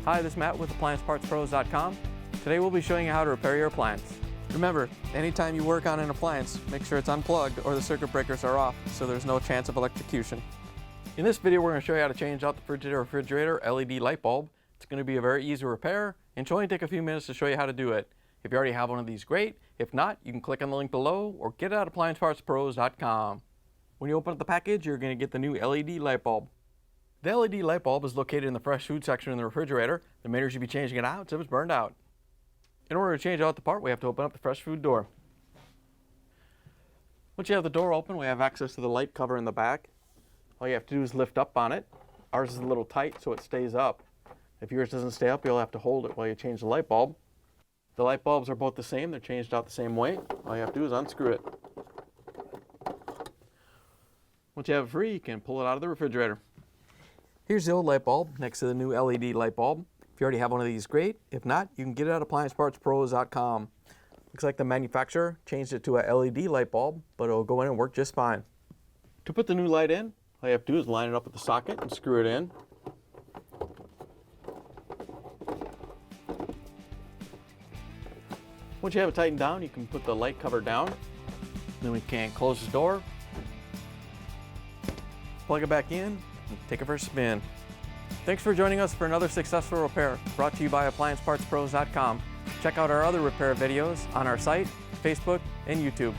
Hi, this is Matt with AppliancePartsPros.com. Today we'll be showing you how to repair your appliance. Remember, anytime you work on an appliance, make sure it's unplugged or the circuit breakers are off so there's no chance of electrocution. In this video, we're going to show you how to change out the Frigidaire refrigerator LED light bulb. It's going to be a very easy repair and should only take a few minutes to show you how to do it. If you already have one of these, great. If not, you can click on the link below or get it at AppliancePartsPros.com. When you open up the package, you're going to get the new LED light bulb. The LED light bulb is located in the fresh food section in the refrigerator. The maker should be changing it out so it's burned out. In order to change out the part, we have to open up the fresh food door. Once you have the door open, we have access to the light cover in the back. All you have to do is lift up on it. Ours is a little tight so it stays up. If yours doesn't stay up, you'll have to hold it while you change the light bulb. The light bulbs are both the same. They're changed out the same way. All you have to do is unscrew it. Once you have it free, you can pull it out of the refrigerator. Here's the old light bulb next to the new LED light bulb. If you already have one of these, great. If not, you can get it at AppliancePartsPros.com. Looks like the manufacturer changed it to a LED light bulb, but it'll go in and work just fine. To put the new light in, all you have to do is line it up with the socket and screw it in. Once you have it tightened down, you can put the light cover down. Then we can close the door, plug it back in, and take it for a spin. Thanks for joining us for another successful repair brought to you by AppliancePartsPros.com. Check out our other repair videos on our site, Facebook, and YouTube.